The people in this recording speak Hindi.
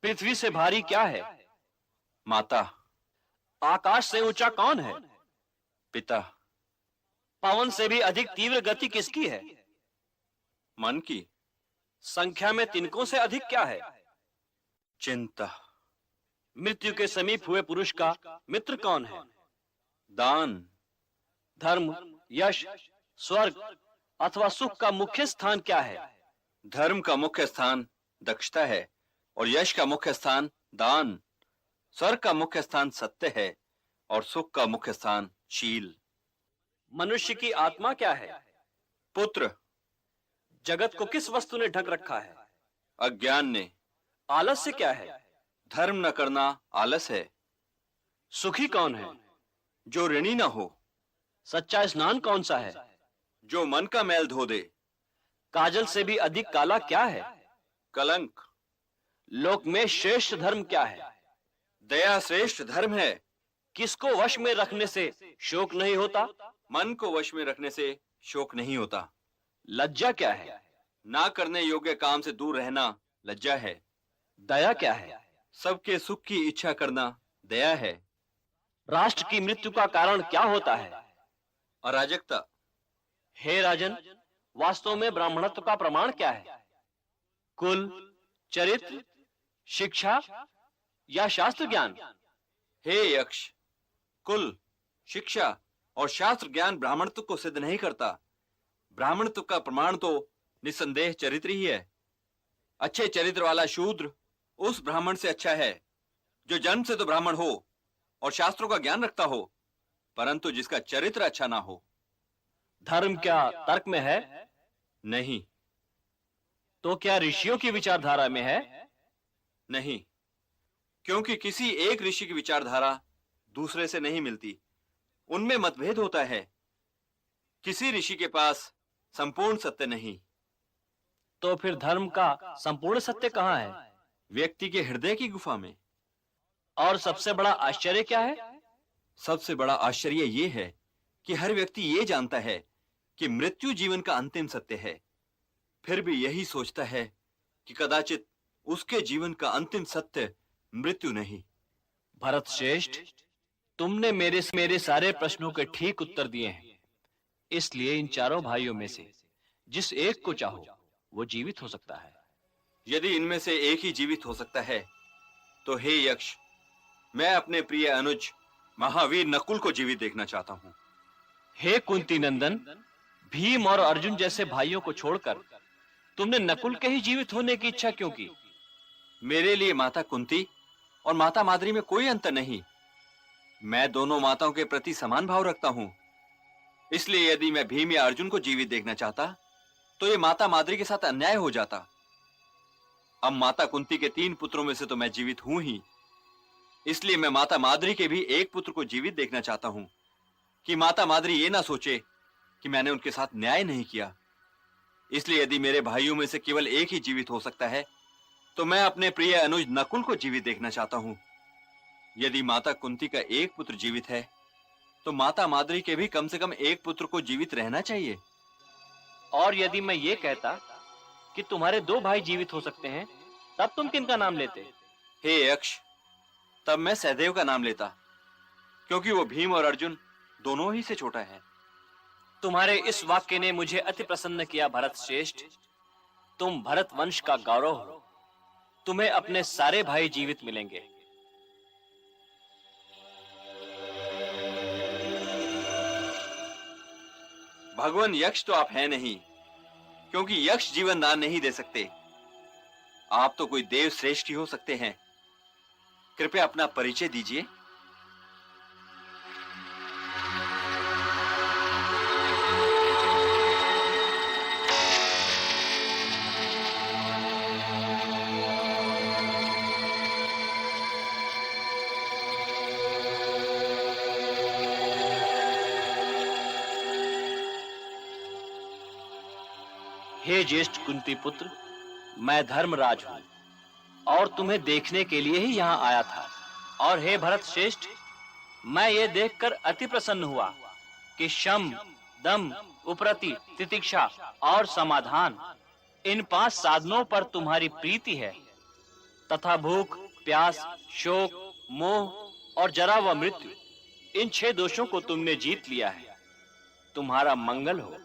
पृथ्वी से भारी क्या है? माता। आकाश से ऊंचा कौन है? पिता। पवन से भी अधिक तीव्र गति किसकी है? मन की। संख्या में तिनकों से अधिक क्या है? चिंता। मृत्यु के समीप हुए पुरुष का मित्र कौन है? दान। धर्म, यश, स्वर्ग अथवा सुख का मुख्य स्थान क्या है? धर्म का मुख्य स्थान दक्षता है और यश का मुख्य स्थान दान। स्वर्ग का मुख्य स्थान सत्य है और सुख का मुख्य स्थान शील। मनुष्य की आत्मा क्या है? पुत्र। जगत को किस वस्तु ने ढक रखा है? अज्ञान ने। आलस्य क्या है? धर्म न करना आलस है। सुखी कौन है? जो ऋणी न हो। सच्चा स्नान कौन सा है? जो मन का मैल धो दे। काजल से भी अधिक काला क्या है? कलंक। लोक में श्रेष्ठ धर्म क्या है? दया श्रेष्ठ धर्म है। किसको वश में रखने से शोक नहीं होता? मन को वश में रखने से शोक नहीं होता। लज्जा क्या है? ना करने योग्य काम से दूर रहना लज्जा है। दया क्या है? सबके सुख की इच्छा करना दया है। राष्ट्र की मृत्यु का कारण क्या होता है? अराजकता। हे राजन, वास्तव में ब्राह्मणत्व का प्रमाण क्या है? कुल, चरित्र, शिक्षा या शास्त्र ज्ञान? हे यक्ष, कुल, शिक्षा और शास्त्र ज्ञान ब्राह्मणत्व को सिद्ध नहीं करता। ब्राह्मणत्व का प्रमाण तो निस्संदेह चरित्र ही है। अच्छे चरित्र वाला शूद्र उस ब्राह्मण से अच्छा है जो जन्म से तो ब्राह्मण हो और शास्त्रों का ज्ञान रखता हो, परंतु जिसका चरित्र अच्छा ना हो। धर्म क्या तर्क में है? नहीं। तो क्या ऋषियों की विचारधारा में है? नहीं, क्योंकि किसी एक ऋषि की विचारधारा दूसरे से नहीं मिलती, उनमें मतभेद होता है। किसी ऋषि के पास संपूर्ण सत्य नहीं। तो फिर धर्म का संपूर्ण सत्य कहाँ है? व्यक्ति के हृदय की गुफा में। और सबसे बड़ा आश्चर्य क्या है? सबसे बड़ा आश्चर्य यह है कि हर व्यक्ति यह जानता है कि मृत्यु जीवन का अंतिम सत्य है, फिर भी यही सोचता है कि कदाचित उसके जीवन का अंतिम सत्य मृत्यु नहीं। भरत श्रेष्ठ, तुमने मेरे सारे प्रश्नों के ठीक उत्तर दिए हैं। इसलिए इन चारों भाइयों में से जिस एक को चाहो वो जीवित हो सकता है। यदि इनमें से एक ही जीवित हो सकता है तो हे यक्ष, मैं अपने प्रिय अनुज महावीर नकुल को जीवित देखना चाहता हूं। हे कुंती नंदन, भीम और अर्जुन जैसे भाइयों को छोड़कर तुमने नकुल के ही जीवित होने की इच्छा क्यों की? मेरे लिए माता कुंती और माता माद्री में कोई अंतर नहीं। मैं दोनों माताओं के प्रति समान भाव रखता हूं। इसलिए यदि मैं भीम या अर्जुन को जीवित देखना चाहता तो ये माता माद्री के साथ अन्याय हो जाता। अब माता कुंती के 3 पुत्रों में से तो मैं जीवित हूं ही, इसलिए मैं माता माद्री के भी एक पुत्र को जीवित देखना चाहता हूं कि माता माद्री ये ना सोचे कि मैंने उनके साथ न्याय नहीं किया। इसलिए यदि मेरे भाइयों में से केवल एक ही जीवित हो सकता है तो मैं अपने प्रिय अनुज नकुल को जीवित देखना चाहता हूं। यदि माता कुंती का एक पुत्र जीवित है तो माता माद्री के भी कम से कम एक पुत्र को जीवित रहना चाहिए। और यदि मैं ये कहता कि तुम्हारे 2 भाई जीवित हो सकते हैं, तब तुम किनका नाम लेते? हे यक्ष, तब मैं सहदेव का नाम लेता, क्योंकि वो भीम और अर्जुन दोनों ही से छोटा है। तुम्हारे इस वाक्य ने मुझे अति प्रसन्न किया भरत श्रेष्ठ। तुम भरत वंश का गौरव हो। तुम्हें अपने सारे भाई जीवित मिलेंगे। भगवान यक्ष तो आप हैं नहीं, क्योंकि यक्ष जीवन दान नहीं दे सकते। आप तो कोई देव श्रेष्ठ ही हो सकते हैं। कृपया अपना परिचय दीजिए। हे ज्येष्ठ कुंती पुत्र, मैं धर्मराज हूं और तुम्हें देखने के लिए ही यहां आया था। और हे भरत श्रेष्ठ, मैं ये देखकर अति प्रसन्न हुआ कि शम, दम, उपरति, तितिक्षा और समाधान, इन 5 साधनों पर तुम्हारी प्रीति है। तथा भूख, प्यास, शोक, मोह और जरा व मृत्यु, इन 6 दोषों को तुमने जीत लिया है। तुम्हारा मंगल हो।